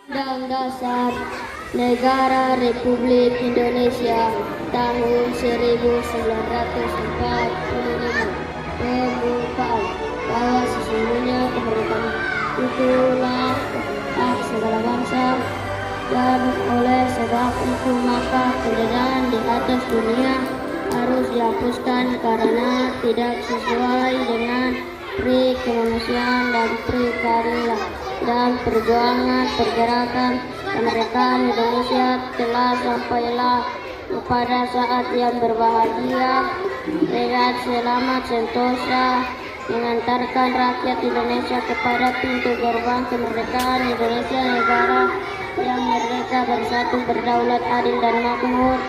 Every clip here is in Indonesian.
Undang Dasar Negara Republik Indonesia tahun 1945 membuka bahwa sesungguhnya kemerdekaan itulah hak segala bangsa, dan oleh sebab itu maka penjajahan di atas dunia harus dihapuskan karena tidak sesuai dengan pri kemanusiaan dan pri keadilan. Dan perjuangan pergerakan kemerdekaan Indonesia telah sampailah kepada saat yang berbahagia. Rehat Selamat Sentosa mengantarkan rakyat Indonesia kepada pintu gerbang kemerdekaan Indonesia, negara yang merdeka, bersatu, berdaulat, adil dan makmur,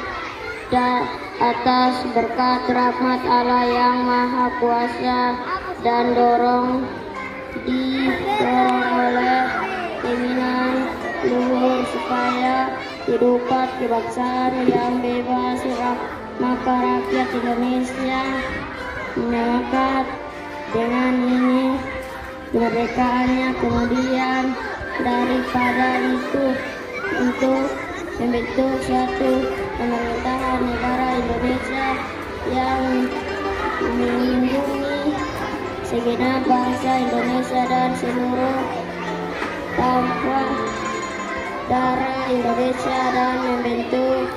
dan atas berkat rahmat Allah yang Maha Kuasa, dan didorong oleh keinginan luhur supaya kehidupan kebangsaan yang bebas, maka rakyat Indonesia menyekat dengan ini kemerdekaannya. Kemudian daripada itu untuk membentuk suatu pemerintahan negara Indonesia yang melindungi segenap bangsa Indonesia dan seluruh tanpa darah Indonesia, dan membentuk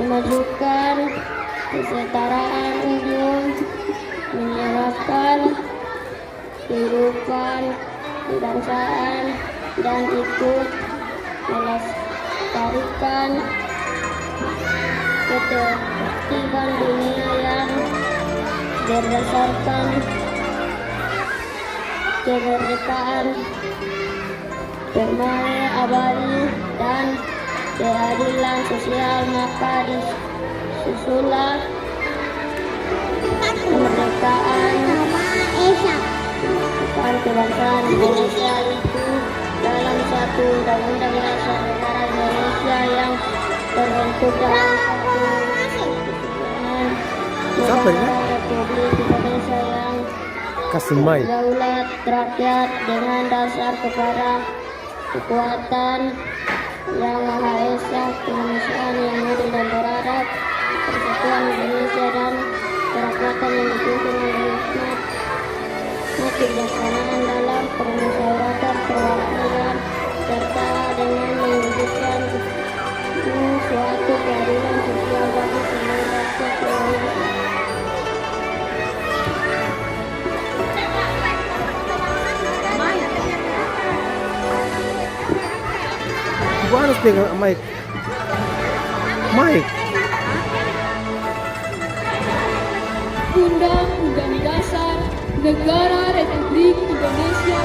memajukan kesetaraan umum, menyehatkan kehidupan kebangsaan, dan ikut melestarikan ketertiban dunia yang berdasarkan kemerdekaan, damai abadi, dan keadilan sosial. Maka disusulah kemerdekaan kebangsaan Indonesia itu dalam satu undang-undang dasar negara Indonesia yang terbentuk dalam satu negara Republik Indonesia yang berdaulat rakyat dengan dasar kepada kekuatan yang Maha Esa, kemanusiaan yang adil dan beradab, persatuan Indonesia dan kerakyatan yang dipimpin oleh hikmat, kebijaksanaan dalam permusyawaratan perwakilan, serta dengan mewujudkan suatu keadilan sosial bagi seluruh rakyat Indonesia. Gua harus pegang mic. Undang-Undang Dasar Negara Republik Indonesia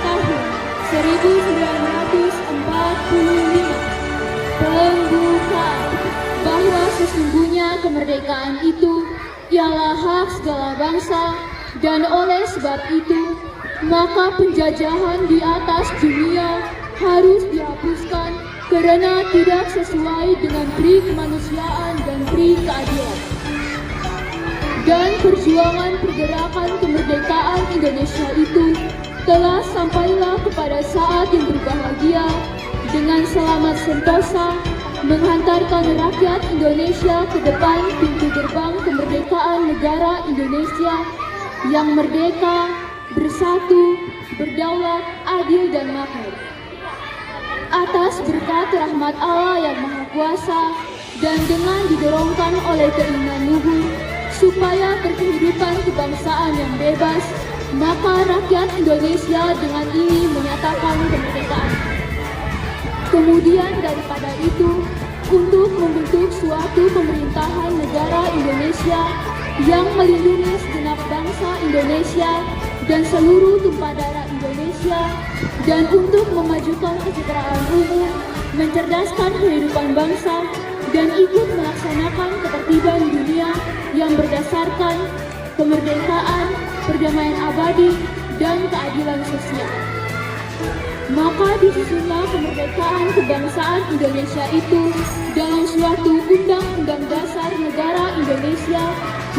tahun 1945 pembukaan bahwa sesungguhnya kemerdekaan itu ialah hak segala bangsa, dan oleh sebab itu maka penjajahan di atas dunia harus dihapuskan karena tidak sesuai dengan pri kemanusiaan dan pri keadilan. Dan perjuangan pergerakan kemerdekaan Indonesia itu telah sampailah kepada saat yang berbahagia dengan selamat sentosa menghantarkan rakyat Indonesia ke depan pintu gerbang kemerdekaan negara Indonesia yang merdeka, bersatu, berdaulat, adil dan makmur. Atas berkat rahmat Allah yang Maha Kuasa, dan dengan didorongkan oleh keinginan luhur supaya berkehidupan kebangsaan yang bebas, maka rakyat Indonesia dengan ini menyatakan kemerdekaan. Kemudian daripada itu, untuk membentuk suatu pemerintahan negara Indonesia yang melindungi segenap bangsa Indonesia dan seluruh tumpah darah Indonesia, dan untuk memajukan kesejahteraan umum, mencerdaskan kehidupan bangsa, dan ikut melaksanakan ketertiban dunia yang berdasarkan kemerdekaan, perdamaian abadi, dan keadilan sosial. Maka disusunlah kemerdekaan kebangsaan Indonesia itu dalam suatu Undang-Undang Dasar Negara Indonesia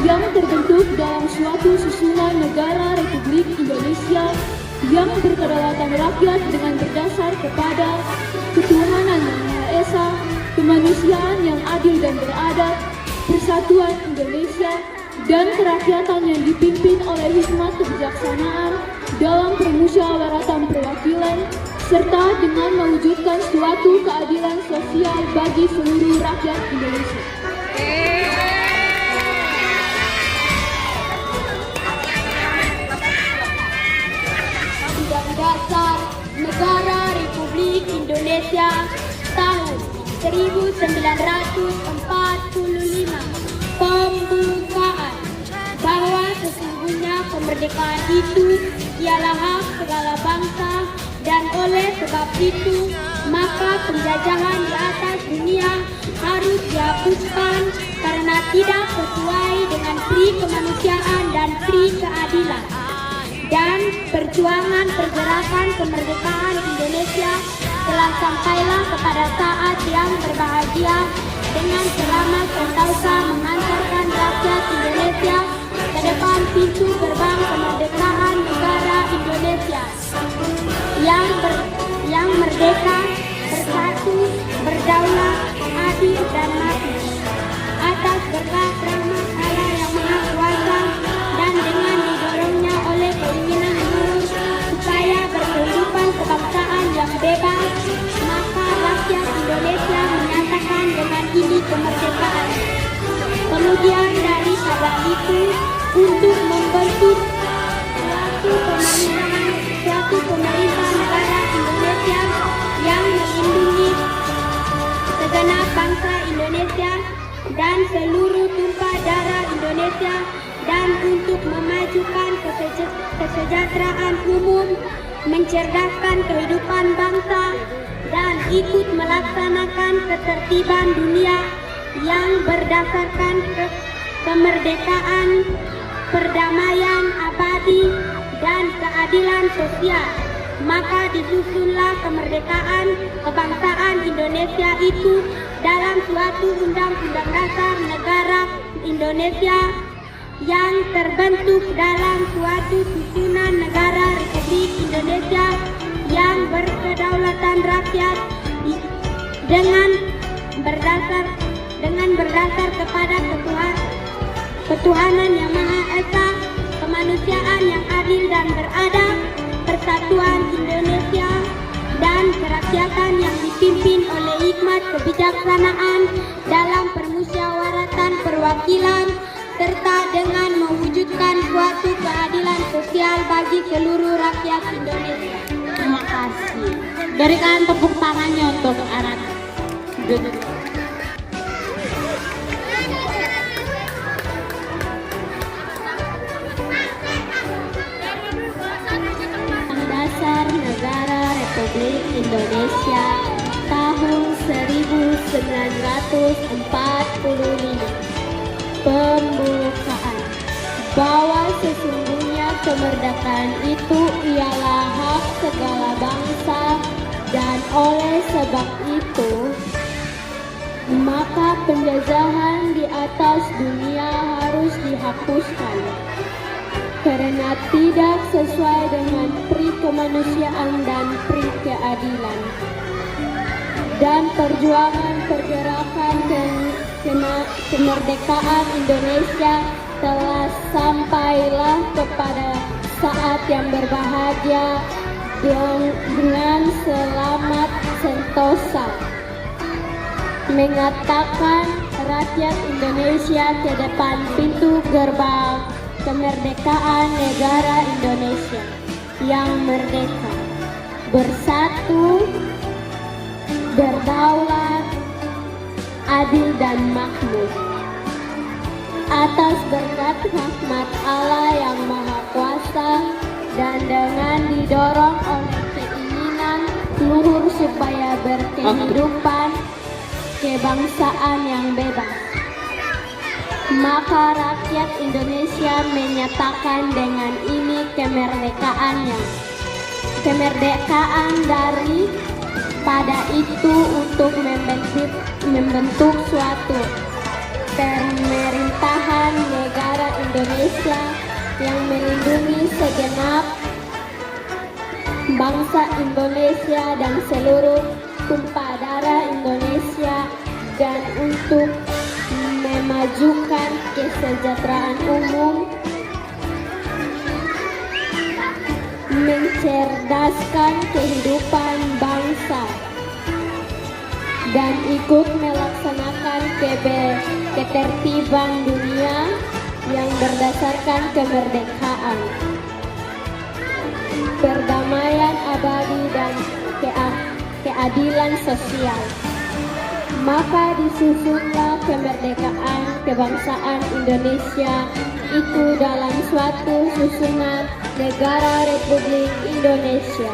yang terbentuk dalam suatu susunan negara Republik Indonesia yang berkedaulatan rakyat dengan berdasar kepada ketuhanan yang Maha Esa, kemanusiaan yang adil dan beradab, persatuan Indonesia, dan kerakyatan yang dipimpin oleh hikmat kebijaksanaan dalam permusyawaratan perwakilan, serta dengan mewujudkan suatu keadilan sosial bagi seluruh rakyat Indonesia. Undang Dasar Negara Republik Indonesia tahun 1945 pembukaan bahwa sesungguhnya kemerdekaan itu ialah hak segala bangsa dan oleh sebab itu maka penjajahan di atas dunia harus dihapuskan karena tidak sesuai dengan pri kemanusiaan dan pri keadilan. Dan perjuangan pergerakan kemerdekaan Indonesia telah sampailah kepada saat yang berbahagia dengan selamat sentosa mengantarkan rakyat Indonesia ke depan pintu gerbang kemerdekaan negara Indonesia yang merdeka, bersatu, berdaulat, adil dan makmur atas berkat rahmat Allah yang Maha Kuasa dan dengan didorongnya oleh keinginan luhur supaya berkehidupan kebangsaan yang bebas, maka rakyat Indonesia menyatakan dengan ini kemerdekaan. Kemudian daripada itu, untuk membentuk suatu pemerintah negara Indonesia yang melindungi segenap bangsa Indonesia dan seluruh tumpah darah Indonesia, dan untuk memajukan kesejahteraan umum, mencerdaskan kehidupan bangsa, dan ikut melaksanakan ketertiban dunia yang berdasarkan kemerdekaan, perdamaian abadi, dan keadilan sosial. Maka disusunlah kemerdekaan kebangsaan Indonesia itu dalam suatu undang-undang dasar negara Indonesia yang terbentuk dalam suatu susunan negara Republik Indonesia yang berkedaulatan rakyat dengan berdasar kepada ketuhanan yang Maha Esa, kemanusiaan yang adil dan beradab, persatuan Indonesia, dan kerakyatan yang dipimpin oleh hikmat kebijaksanaan dalam permusyawaratan perwakilan, serta dengan mewujudkan suatu keadilan sosial bagi seluruh rakyat Indonesia. Terima kasih. Berikan tepuk tangannya untuk anak duduk. Dasar Negara Republik Indonesia tahun 1945. Pembukaan bahwa sesungguhnya kemerdekaan itu ialah hak segala bangsa, dan oleh sebab itu maka penjajahan di atas dunia harus dihapuskan karena tidak sesuai dengan pri kemanusiaan dan pri keadilan. Dan perjuangan pergerakan kemerdekaan Indonesia telah sampailah kepada saat yang berbahagia dengan selamat sentosa mengatakan rakyat Indonesia ke depan pintu gerbang kemerdekaan negara Indonesia yang merdeka, bersatu, berdaulat, adil dan makmur atas berkat rahmat Allah yang Maha Kuasa dan dengan didorong oleh keinginan luhur supaya berkehidupan kebangsaan yang bebas, maka rakyat Indonesia menyatakan dengan ini kemerdekaan dari pada itu untuk membentuk suatu pemerintahan negara Indonesia yang melindungi segenap bangsa Indonesia dan seluruh tumpah darah Indonesia, dan untuk memajukan kesejahteraan umum, mencerdaskan kehidupan bangsa, dan ikut melaksanakan ketertiban dunia yang berdasarkan kemerdekaan, perdamaian abadi, dan keadilan sosial. Maka disusunlah kemerdekaan kebangsaan Indonesia itu dalam suatu susunan negara Republik Indonesia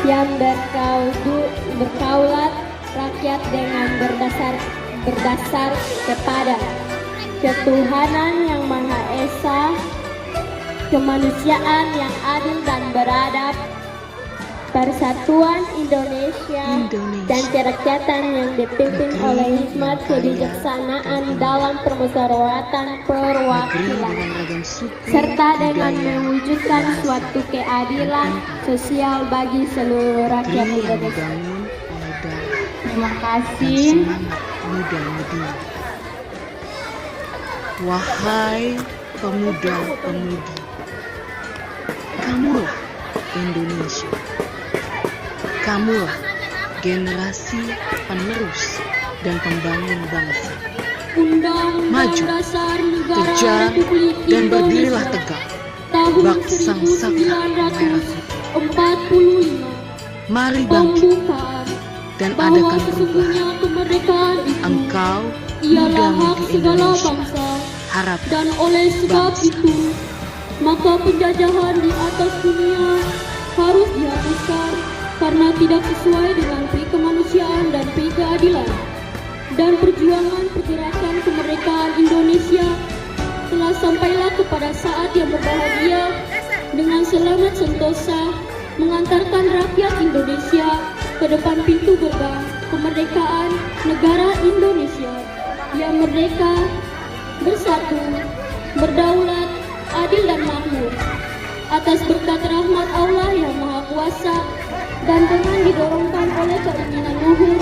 yang berkaulat rakyat dengan berdasar kepada ketuhanan yang Maha Esa, kemanusiaan yang adil dan beradab, persatuan Indonesia, dan kerakyatan yang dipimpin oleh hikmat kebijaksanaan dalam permusyawaratan perwakilan, serta dengan mewujudkan suatu keadilan sosial bagi seluruh rakyat Indonesia. Terima kasih. Muda-mudi, wahai pemuda-pemudi, kamulah Indonesia. Kamulah generasi penerus dan pembangun bangsa. Maju, kejar, dan berdirilah tegak, bak sang saka merah putih. Mari bangkit dan adakan perubahan. Engkau muda-mudi Indonesia, harap dan oleh sebab bangsa. itu maka penjajahan di atas dunia harus dihapuskan karena tidak sesuai dengan pri kemanusiaan dan pri keadilan. Dan perjuangan pergerakan kemerdekaan Indonesia telah sampailah kepada saat yang berbahagia dengan selamat sentosa mengantarkan rakyat Indonesia ke depan pintu gerbang kemerdekaan negara Indonesia yang merdeka, bersatu, berdaulat, adil dan makmur atas berkat rahmat Allah yang Maha Kuasa, dan dengan didorongkan oleh keinginan luhur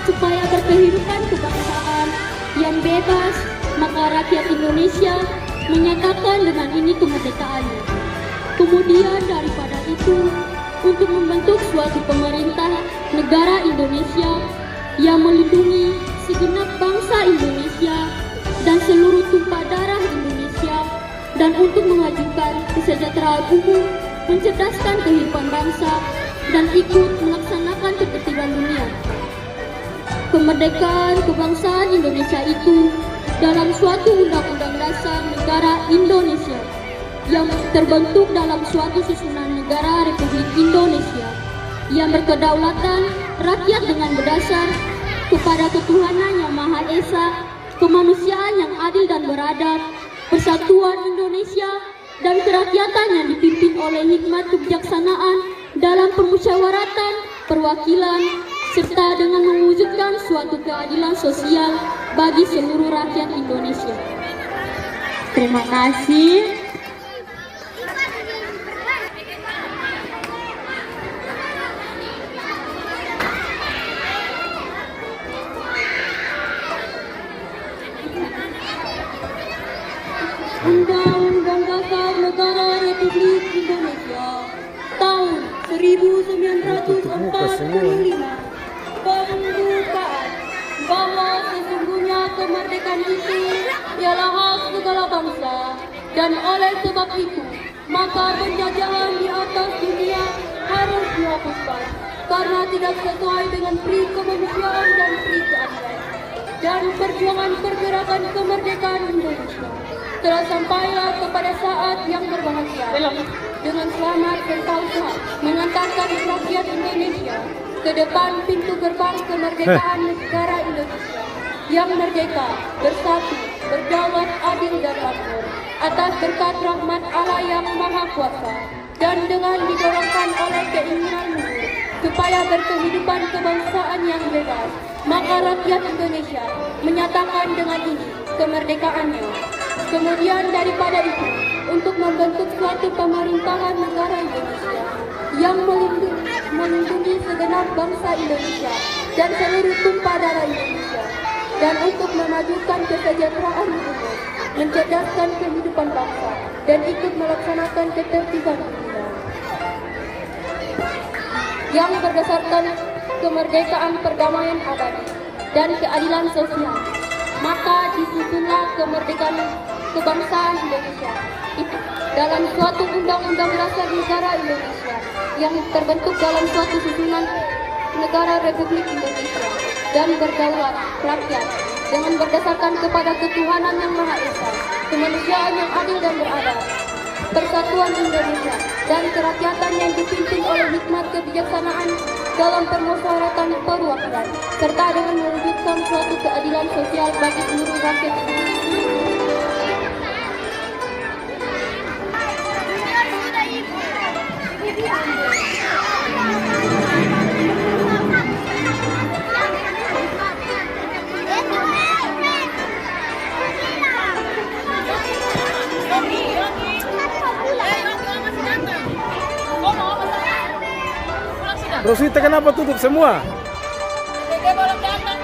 supaya berkehidupan kebangsaan yang bebas, maka rakyat Indonesia menyatakan dengan ini kemerdekaannya. Kemudian daripada itu, untuk membentuk suatu pemerintah negara Indonesia yang melindungi segenap bangsa Indonesia dan seluruh tumpah darah Indonesia, dan untuk memajukan kesejahteraan umum, mencerdaskan kehidupan bangsa, dan ikut melaksanakan ketertiban dunia. Kemerdekaan kebangsaan Indonesia itu dalam suatu undang-undang dasar negara Indonesia yang terbentuk dalam suatu susunan negara Republik Indonesia yang berkedaulatan rakyat dengan berdasar kepada ketuhanan yang Maha Esa, kemanusiaan yang adil dan beradab, persatuan Indonesia, dan kerakyatan yang dipimpin oleh hikmat kebijaksanaan dalam permusyawaratan perwakilan, serta dengan mewujudkan suatu keadilan sosial bagi seluruh rakyat Indonesia. Terima kasih. Undang-Undang Dasar Negara Republik Indonesia tahun 1945 pembukaan bahwa sesungguhnya kemerdekaan itu ialah hak segala bangsa, dan oleh sebab itu maka penjajahan di atas dunia harus dihapuskan karena tidak sesuai dengan pri kemanusiaan dan pri keadilan. Dan perjuangan pergerakan kemerdekaan Indonesia telah sampailah kepada saat yang berbahagia dengan selamat sentosa mengantarkan rakyat Indonesia ke depan pintu gerbang kemerdekaan negara Indonesia yang merdeka, bersatu, berdaulat, adil dan makmur atas berkat rahmat Allah yang Maha Kuasa, dan dengan didorongkan oleh keinginan luhur supaya berkehidupan kebangsaan yang bebas, maka rakyat Indonesia menyatakan dengan ini kemerdekaannya. Kemudian daripada itu, untuk membentuk suatu pemerintahan negara Indonesia yang melindungi segenap bangsa Indonesia dan seluruh tumpah darah Indonesia, dan untuk memajukan kesejahteraan umum, mencerdaskan kehidupan bangsa, dan ikut melaksanakan ketertiban umum yang berdasarkan kemerdekaan, perdamaian abadi, dan keadilan sosial. Maka disusunlah kemerdekaan kebangsaan Indonesia dalam suatu undang-undang dasar negara Indonesia yang terbentuk dalam suatu susunan negara Republik Indonesia dan berdaulat rakyat dengan berdasarkan kepada ketuhanan yang Maha Esa, kemanusiaan yang adil dan beradab, persatuan Indonesia, dan kerakyatan yang dipimpin oleh hikmat kebijaksanaan dalam permusyawaratan perwakilan, serta dengan mewujudkan suatu keadilan sosial bagi seluruh rakyat Indonesia. Rosita kenapa tutup semua? Belum datang,